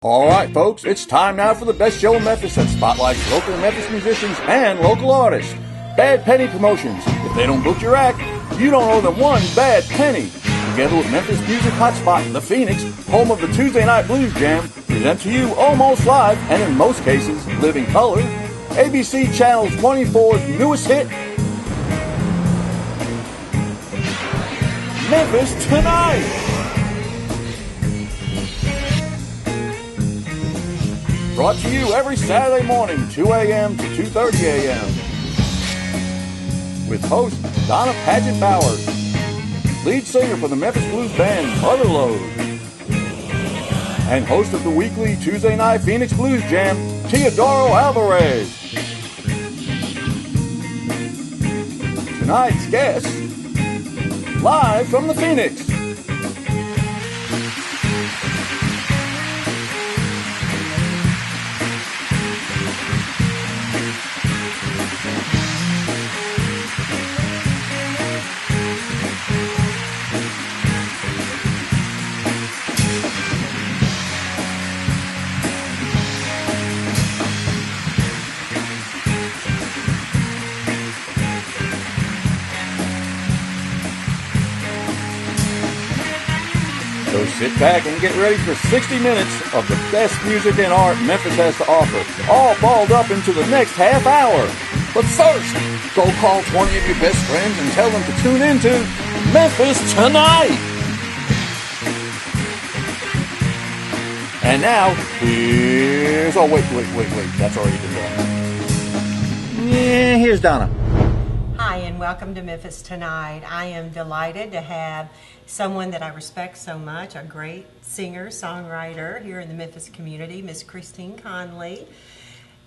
All right, folks, it's time now for the best show in Memphis that spotlights local Memphis musicians and local artists. Bad Penny Promotions. If they don't book your act, you don't owe them one bad penny. Together with Memphis Music Hotspot, the Phoenix, home of the Tuesday Night Blues Jam, present to you almost live, and in most cases, living color, ABC Channel 24's newest hit, Memphis Tonight. Brought to you every Saturday morning, 2 a.m. to 2:30 a.m. With host Donna Paget Bowers, lead singer for the Memphis Blues band Motherlode, and host of the weekly Tuesday Night Phoenix Blues Jam, Teodoro Alvarez. Tonight's guest, live from the Phoenix. So sit back and get ready for 60 minutes of the best music and art Memphis has to offer, all balled up into the next half hour. But first, go call 20 of your best friends and tell them to tune into Memphis Tonight. And now, here's... Oh, wait. That's already been done. Yeah, here's Donna. Hi, and welcome to Memphis Tonight. I am delighted to have someone that I respect so much, a great singer, songwriter here in the Memphis community, Miss Christine Conley.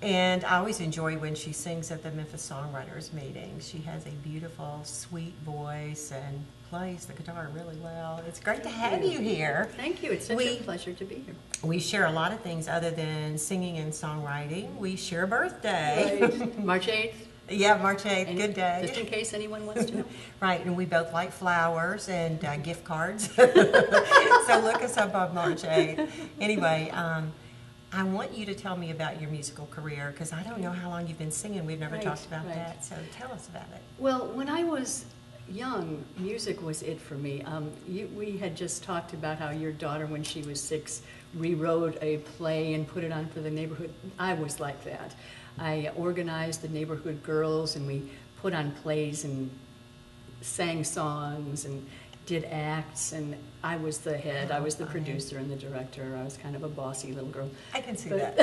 And I always enjoy when she sings at the Memphis Songwriters meeting. She has a beautiful, sweet voice and plays the guitar really well. It's great to have you here. Thank you. It's such a pleasure to be here. We share a lot of things other than singing and songwriting. We share a birthday. Right. March 8th. Yeah, March 8th, good day. Just in case anyone wants to know. Right, and we both like flowers and gift cards. So look us up on March 8th. Anyway, I want you to tell me about your musical career, because I don't know how long you've been singing. We've never talked about that, so tell us about it. Well, when I was young, music was it for me. We had just talked about how your daughter, when she was 6, rewrote a play and put it on for the neighborhood. I was like that. I organized the neighborhood girls, and we put on plays and sang songs and did acts, and I was the head. I was the producer and the director. I was kind of a bossy little girl. I can see that.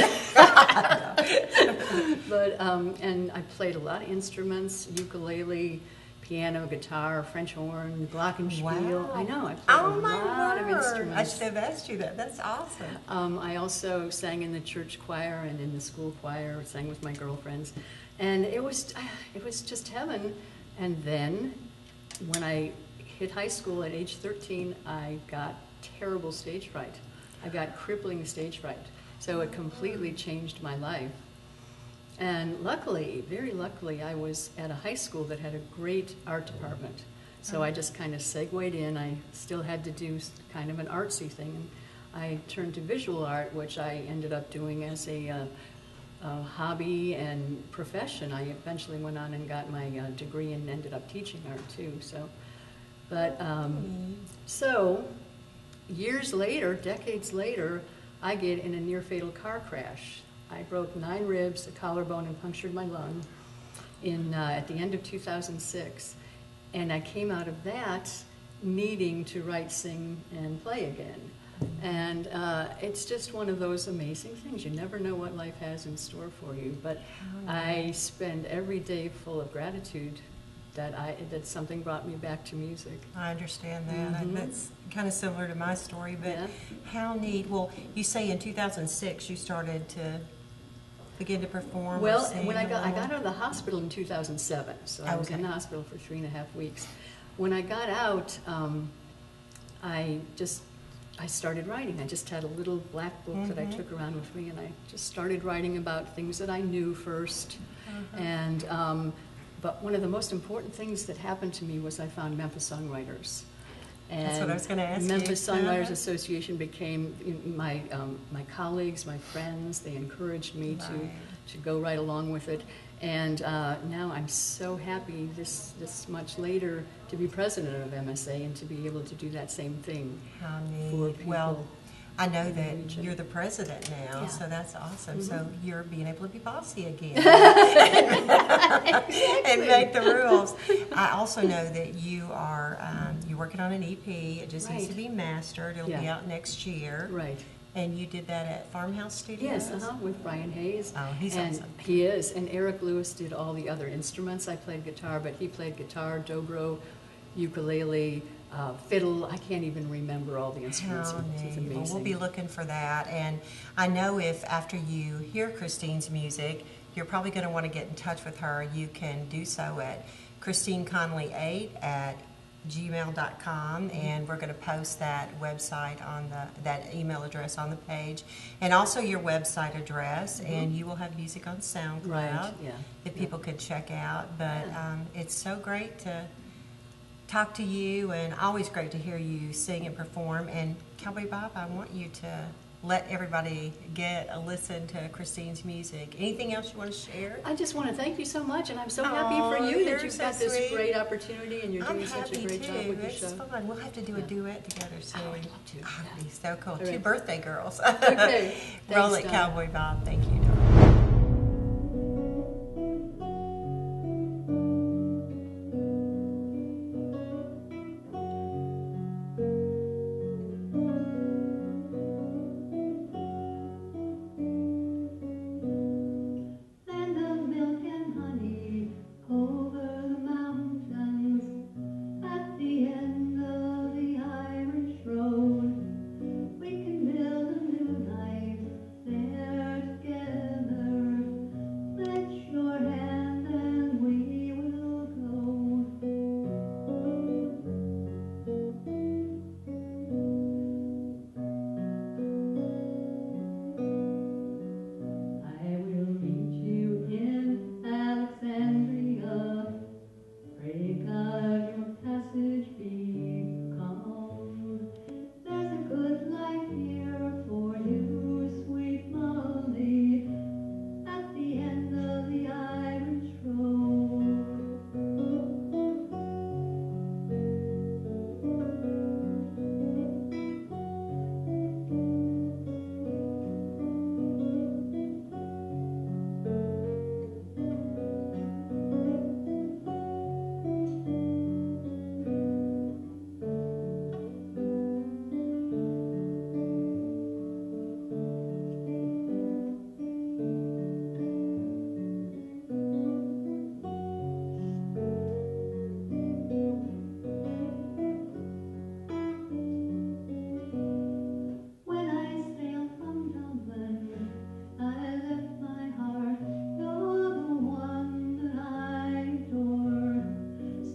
But and I played a lot of instruments: ukulele, piano, guitar, French horn, glockenspiel. Wow. I know, I played a lot of instruments. I should have asked you that. That's awesome. I also sang in the church choir and in the school choir, sang with my girlfriends. And it was just heaven. And then when I hit high school at age 13, I got terrible stage fright. I got crippling stage fright. So it completely changed my life. And luckily, very luckily, I was at a high school that had a great art department. So I just kind of segued in. I still had to do kind of an artsy thing. And I turned to visual art, which I ended up doing as a hobby and profession. I eventually went on and got my degree and ended up teaching art too. So, but so years later, decades later, I get in a near-fatal car crash. I broke 9 ribs, a collarbone, and punctured my lung at the end of 2006. And I came out of that needing to write, sing, and play again. And it's just one of those amazing things. You never know what life has in store for you. But I spend every day full of gratitude that something brought me back to music. I understand that. Mm-hmm. That's kind of similar to my story. But how neat. Well, you say in 2006 you started to begin to perform? Well, when I got out of the hospital in 2007, so I was in the hospital for 3.5 weeks. When I got out, I started writing. I just had a little black book that I took around with me, and I just started writing about things that I knew first. And but one of the most important things that happened to me was I found Memphis songwriters. And That's what I was going to ask you. Memphis Songwriters Association became my colleagues, my friends. They encouraged me to go right along with it. And now I'm so happy this much later to be president of MSA and to be able to do that same thing. How for neat. people. Well, I know in the that region. you're the president now, Yeah. so that's awesome. Mhm. So you're being able to be bossy again Exactly. and make the rules. I also know that you are you're working on an EP. It just needs to Right. be mastered. It'll be Yeah. out next year. Right. And you did that at Farmhouse Studios? Yes, with Brian Hayes. Oh, he's and awesome. He is. And Eric Lewis did all the other instruments. I played guitar, but he played guitar, dobro, ukulele, fiddle. I can't even remember all the instruments. How It's neat. amazing. Well, we'll be looking for that. And I know if after you hear Christine's music, you're probably going to want to get in touch with her. You can do so at christineconley8@gmail.com, and we're going to post that website on that email address on the page, and also your website address. And you will have music on SoundCloud Right, yeah. that people could check out. But it's so great to talk to you, and always great to hear you sing and perform. And Cowboy Bob, I want you to let everybody get a listen to Christine's music. Anything else you want to share? I just want to thank you so much, and I'm so happy Aw, for you you're that you've so got this sweet. great opportunity, and you're I'm doing such a happy great too. job with your It's show. fun. We'll have to do a duet together soon. I would love to. That'd be so cool. All Two right. birthday girls. Okay. Roll Thanks, it, Donna. Cowboy Bob. Thank you, darling. Land of milk and honey over the mountains at the end of the Irish road. We can build a new life there together. Pledge your hand and we will go. I will meet you in Alexandria. Pray God your passage be calm. There's a good life here for you, sweet Molly, at the end of the Irish road. When I sailed from Dublin, I left my heart. You're the one that I adore.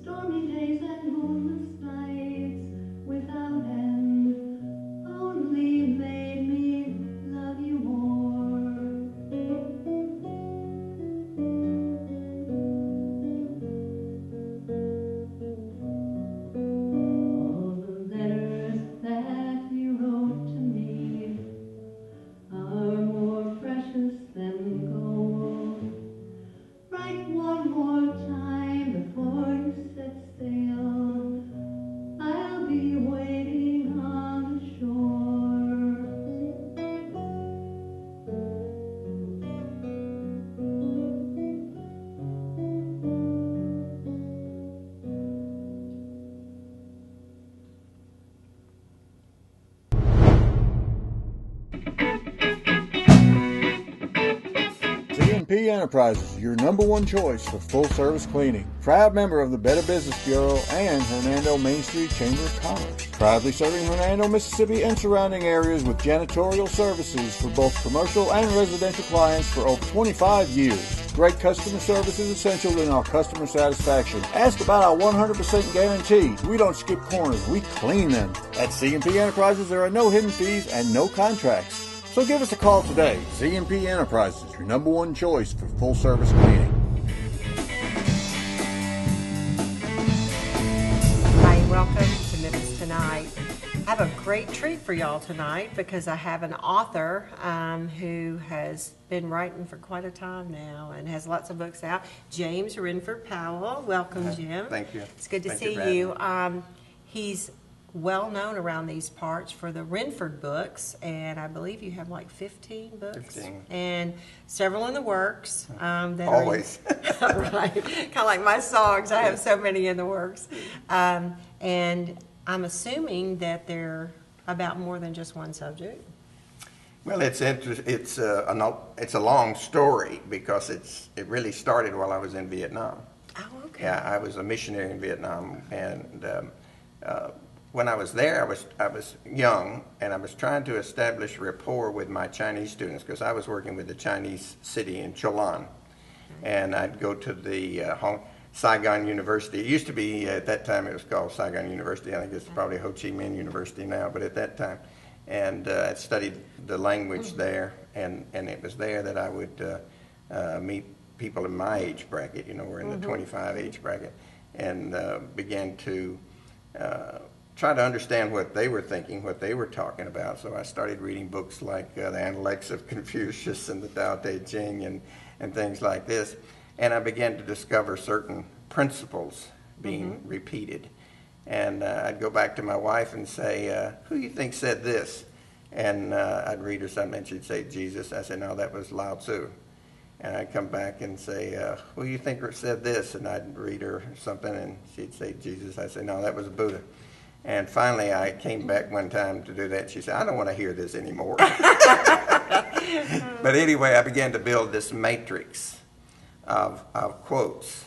Stormy days and moonless nights without end only made me love you more. All the letters that you wrote to me are more precious than gold. Write one more time before you set sail. I'll be waiting on the shore. C&P Enterprises, your number one choice for full-service cleaning. Proud member of the Better Business Bureau and Hernando Main Street Chamber of Commerce. Proudly serving Hernando, Mississippi and surrounding areas with janitorial services for both commercial and residential clients for over 25 years. Great customer service is essential in our customer satisfaction. Ask about our 100% guarantee. We don't skip corners, we clean them. At C&P Enterprises, there are no hidden fees and no contracts. So give us a call today. C&P Enterprises, your number one choice for full-service cleaning. Hi, welcome to Memphis Tonight. great treat for y'all tonight because I have an author who has been writing for quite a time now and has lots of books out. James Renford Powell. Welcome, Jim. Thank you. It's good to Thank see for having you. me. He's well known around these parts for the Renford books, and I believe you have like 15 books. 15. And several in the works. That Always. Are, right. Kind of like my songs. I have so many in the works. And I'm assuming that they're about more than just one subject. Well, it's a long story because it really started while I was in Vietnam. Oh, okay. Yeah, I was a missionary in Vietnam, and when I was there, I was young, and I was trying to establish rapport with my Chinese students because I was working with the Chinese city in Cholan, and I'd go to the Saigon University. It used to be, at that time, it was called Saigon University. I think it's probably Ho Chi Minh University now, but at that time. And I studied the language there, and it was there that I would meet people in my age bracket. You know, we're in the 25 age bracket, and began to try to understand what they were thinking, what they were talking about. So I started reading books like The Analects of Confucius and the Tao Te Ching and things like this. And I began to discover certain principles being repeated. And I'd go back to my wife and say, who do you think said this? And I'd read her something and she'd say, Jesus. I said, no, that was Lao Tzu. And I'd come back and say, who do you think said this? And I'd read her something and she'd say, Jesus. I said, no, that was Buddha. And finally I came back one time to do that. She said, I don't want to hear this anymore. But anyway, I began to build this matrix of quotes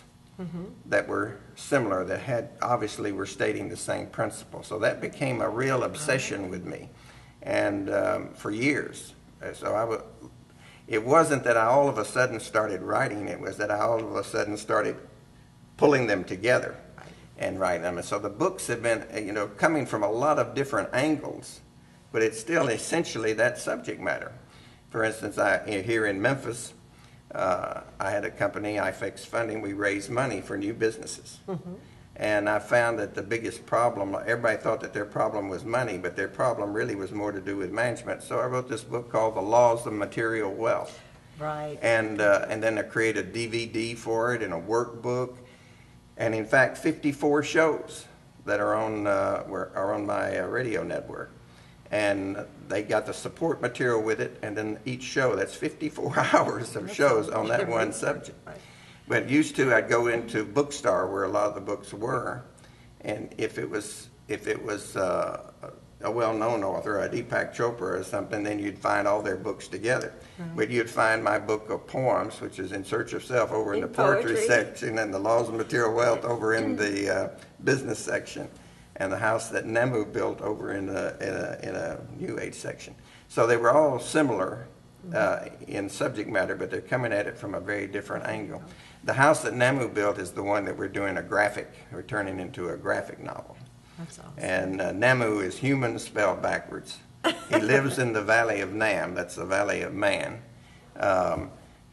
that were similar, that had obviously were stating the same principle. So that became a real obsession with me, and for years. So it wasn't that I all of a sudden started writing, it was that I all of a sudden started pulling them together and writing them. And so the books have been, coming from a lot of different angles, but it's still essentially that subject matter. For instance, here in Memphis, I had a company, iFix Funding. We raised money for new businesses. And I found that the biggest problem, everybody thought that their problem was money, but their problem really was more to do with management. So I wrote this book called The Laws of Material Wealth. Right. And then I created a DVD for it and a workbook. And in fact, 54 shows that are on my radio network. And they got the support material with it, and then each show, that's 54 hours of shows on that one subject. Right. But used to, I'd go into Bookstore where a lot of the books were, and if it was a well-known author, a Deepak Chopra or something, then you'd find all their books together. But you'd find my book of poems, which is In Search of Self, over in the poetry section, and The Laws of Material Wealth over in the business section, and The House That Nemu Built over in a New Age section. So they were all similar in subject matter, but they're coming at it from a very different angle. The House That Nemu Built is the one that we're doing we're turning into a graphic novel. That's awesome. And Namu is human spelled backwards. He lives in the Valley of Nam, that's the Valley of Man.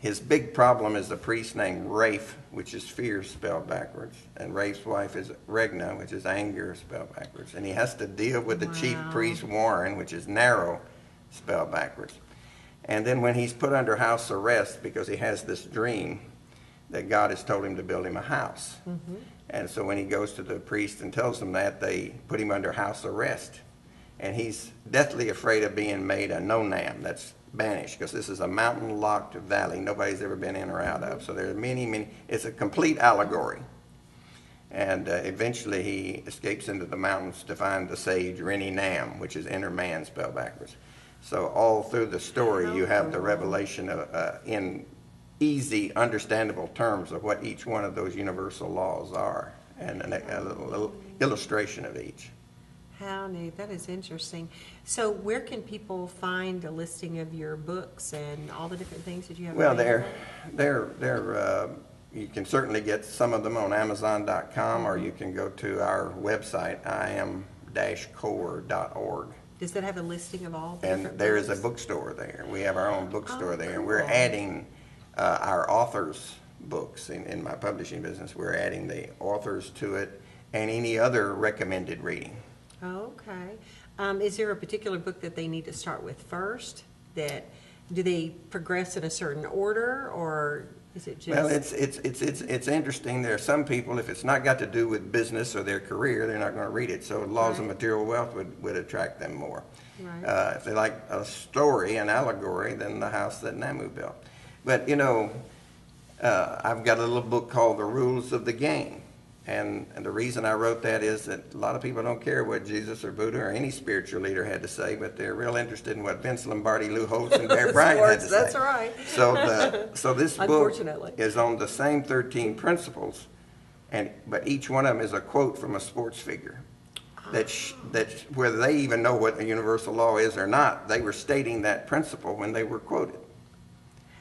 His big problem is a priest named Rafe, which is fear spelled backwards. And Rafe's wife is Regna, which is anger spelled backwards. And he has to deal with the chief priest Warren, which is narrow spelled backwards. And then when he's put under house arrest because he has this dream that God has told him to build him a house. And so when he goes to the priest and tells them that, they put him under house arrest. And he's deathly afraid of being made a no-nam, that's banished, because this is a mountain-locked valley nobody's ever been in or out of. So there are many, it's a complete allegory. And eventually he escapes into the mountains to find the sage Rini Nam, which is inner man spelled backwards. So all through the story you have the revelation of, in easy, understandable terms of what each one of those universal laws are, and a little illustration of each. How neat. That is interesting. So where can people find a listing of your books and all the different things that you have? Well, you can certainly get some of them on Amazon.com, or you can go to our website, iam-core.org. Does that have a listing of all the And different there books? is a bookstore there. We have our own bookstore there, and we're cool. adding our authors' books in my publishing business. We're adding the authors to it and any other recommended reading. Okay. Is there a particular book that they need to start with first? Do they progress in a certain order, or is it just? Well, it's interesting. There are some people, if it's not got to do with business or their career, they're not going to read it. So Laws of Material Wealth would attract them more. Right. If they like a story, an allegory, then The House That Namu Built. But, you know, I've got a little book called The Rules of the Game. And the reason I wrote that is that a lot of people don't care what Jesus or Buddha or any spiritual leader had to say, but they're real interested in what Vince Lombardi, Lou Holtz, and Bear Bryant had to say. That's right. So this book Unfortunately. is on the same 13 principles, but each one of them is a quote from a sports figure. That's whether they even know what the universal law is or not, they were stating that principle when they were quoted.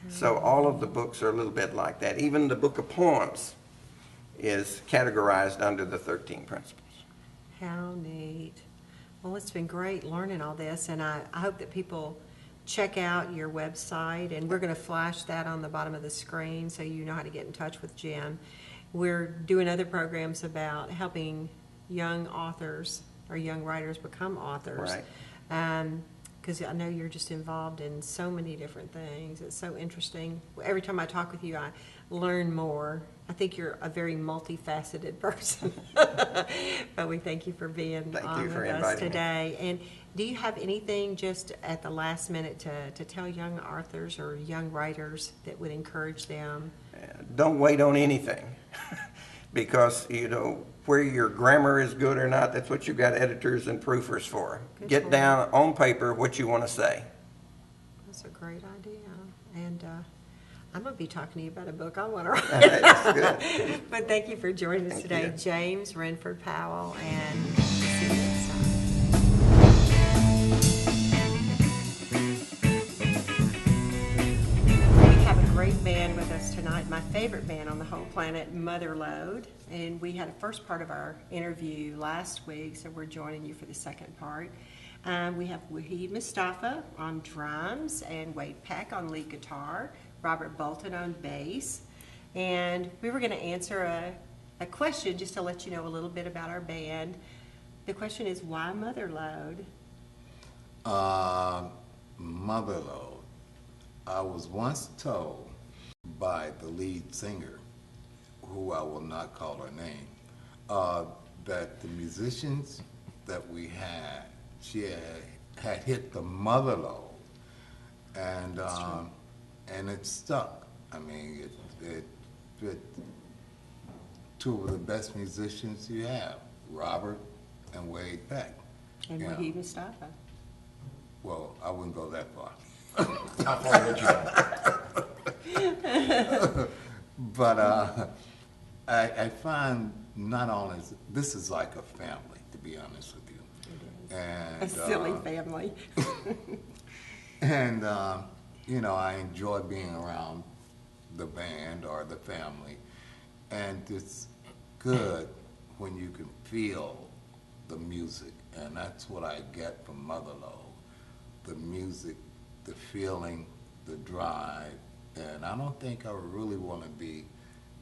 So all of the books are a little bit like that. Even the book of poems is categorized under the 13 principles. How neat. Well, it's been great learning all this, and I hope that people check out your website, and we're going to flash that on the bottom of the screen so you know how to get in touch with Jim. We're doing other programs about helping young authors or young writers become authors. Right. Because I know you're just involved in so many different things. It's so interesting. Every time I talk with you, I learn more. I think you're a very multifaceted person. But we thank you for being on with us today. And do you have anything just at the last minute to tell young authors or young writers that would encourage them? Don't wait on anything. Because, you know, where your grammar is good or not, that's what you've got editors and proofers for. Get down on paper what you want to say. That's a great idea. And I'm going to be talking to you about a book I want to write. That's good. But thank you for joining us today, James Renford Powell, and see you next time. We have a great band with us tonight, my favorite band on the whole planet, Motherload. And we had a first part of our interview last week, so we're joining you for the second part. We have Wahid Moustafa on drums and Wayde Peck on lead guitar, Robert Bolton on bass. And we were going to answer a question just to let you know a little bit about our band. The question is, why Motherload? Motherload. I was once told by the lead singer, who I will not call her name, that the musicians that we had, she had hit the mother load, and it stuck. I mean, it two of the best musicians you have, Robert and Wayde Peck. And Wahid Moustafa. Well, I wouldn't go that far. How far would you go? But I find not only, this is like a family, to be honest with you. And, A silly family. And, you know, I enjoy being around the band or the family. And it's good when you can feel the music. And that's what I get from Motherload. The music, the feeling, the drive. And I don't think I really want to be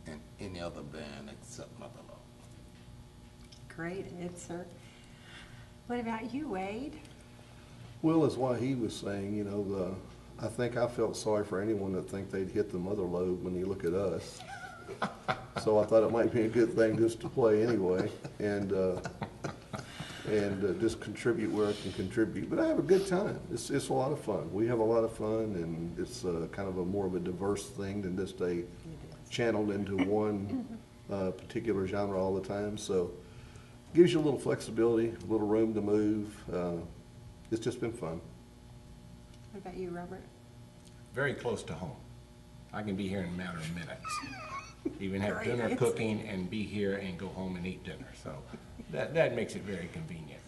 in any other band except Motherload. Great answer. What about you, Wayde? Well, as Wahid was saying, you know, I think I felt sorry for anyone that think they'd hit the mother load when you look at us. So I thought it might be a good thing just to play anyway, and just contribute where I can contribute. But I have a good time. It's a lot of fun. We have a lot of fun, and it's kind of more of a diverse thing than just channeled into one particular genre all the time. So it gives you a little flexibility, a little room to move. It's just been fun. What about you, Robert? Very close to home. I can be here in a matter of minutes. Even have Great dinner answer. cooking and be here and go home and eat dinner. So that makes it very convenient.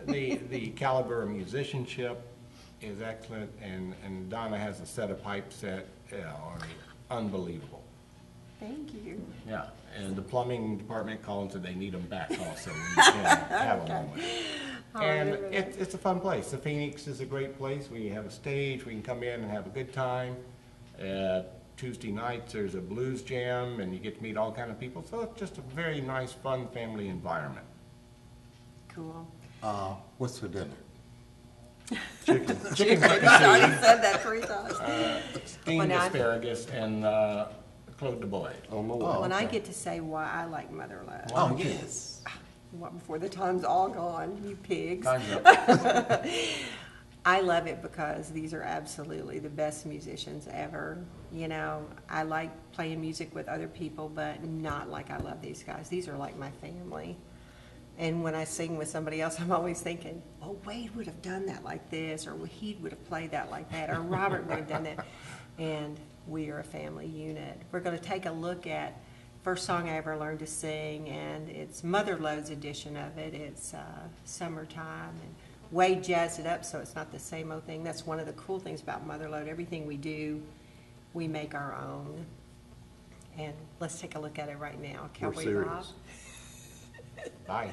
The caliber of musicianship is excellent, and Donna has a set of pipes that are unbelievable. Thank you. Yeah, and the plumbing department called and said they need them back also. We can have them on. And it's a fun place. The Phoenix is a great place. We have a stage. We can come in and have a good time. Tuesday nights there's a blues jam, and you get to meet all kind of people. So it's just a very nice, fun family environment. Cool. What's for dinner? Chicken He's already fricassee, said that 3 times. steamed When I- asparagus, and Claude de Bois. On my way. Oh. When I get to say why I like Mother Love. Oh, yes. What, before the time's all gone, you pigs. Time's up. I love it because these are absolutely the best musicians ever. You know, I like playing music with other people, but not like I love these guys. These are like my family. And when I sing with somebody else, I'm always thinking, oh, Wayde would have done that like this, or Wahid would have played that like that, or Robert would have done that. And we are a family unit. We're going to take a look at first song I ever learned to sing, and it's Mother Lode's edition of it. It's Summertime, and Wayde jazzed it up so it's not the same old thing. That's one of the cool things about Mother Lode. Everything we do, we make our own. And let's take a look at it right now. We're Cowboy serious. Bob. Bye.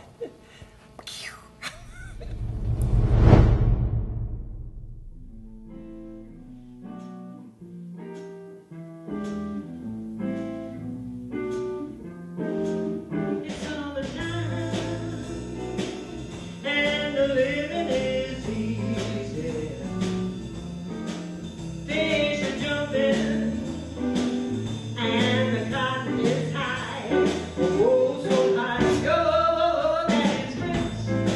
It's summertime, and the living is easy. Fish are jumping, and the cotton is high. Oh, so high, oh, that is rich.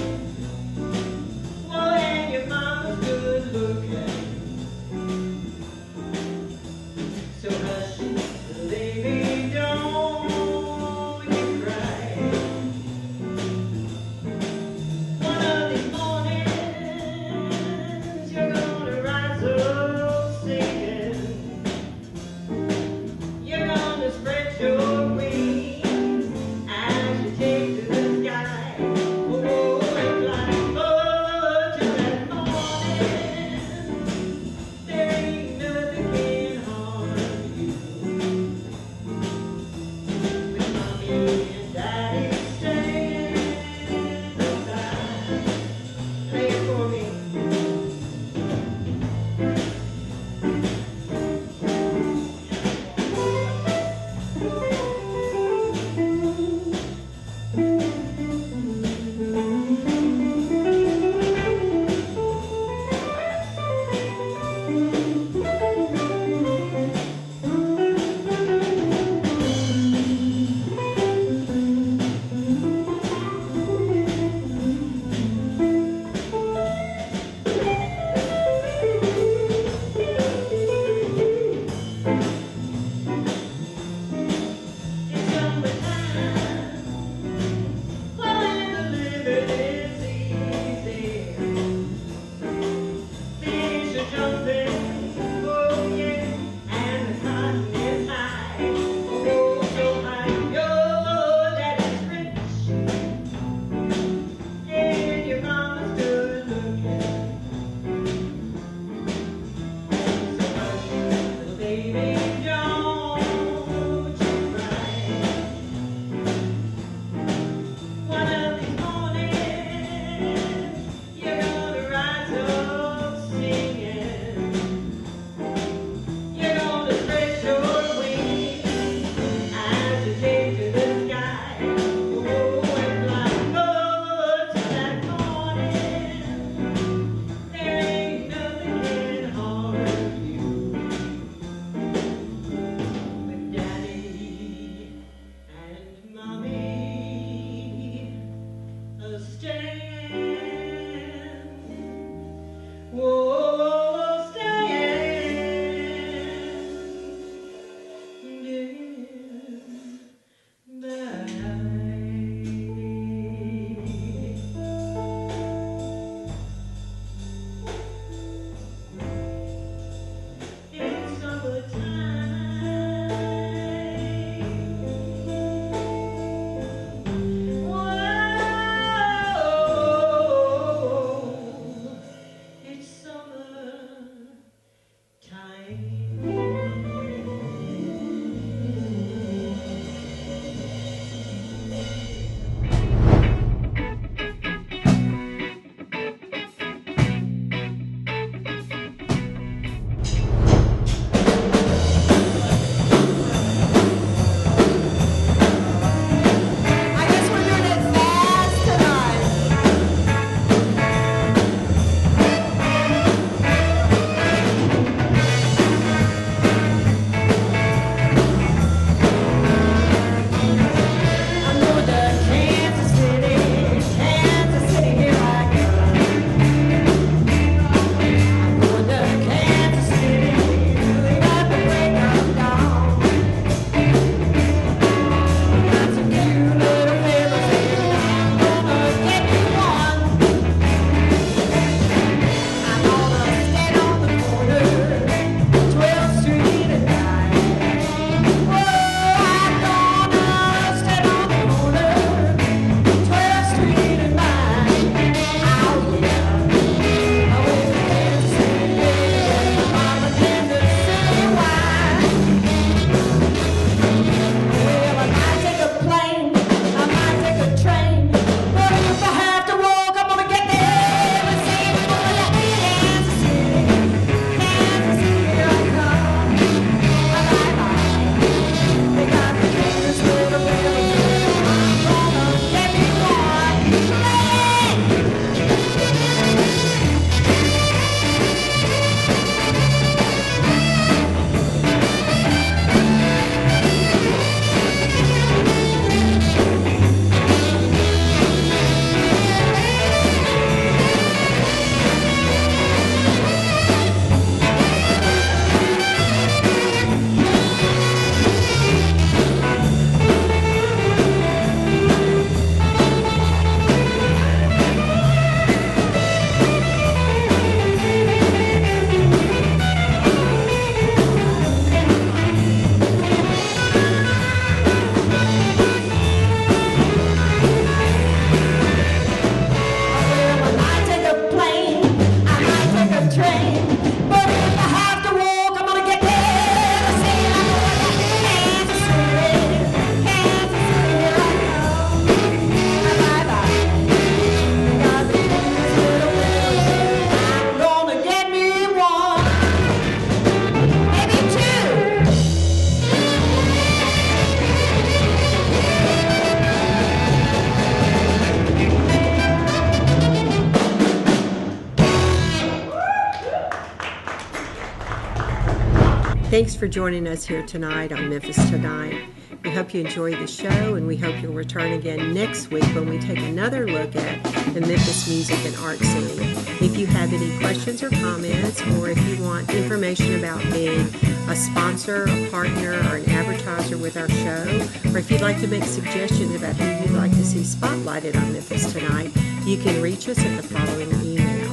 Thanks for joining us here tonight on Memphis Tonight. We hope you enjoy the show, and we hope you'll return again next week when we take another look at the Memphis music and art scene. If you have any questions or comments, or if you want information about being a sponsor, a partner, or an advertiser with our show, or if you'd like to make suggestions about who you'd like to see spotlighted on Memphis Tonight, you can reach us at the following email.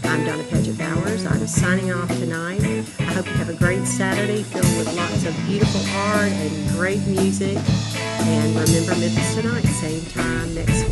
I'm Donna Paget Bowers. I'm signing off tonight. I hope you have a great Saturday filled with lots of beautiful art and great music. And remember Memphis Tonight, same time next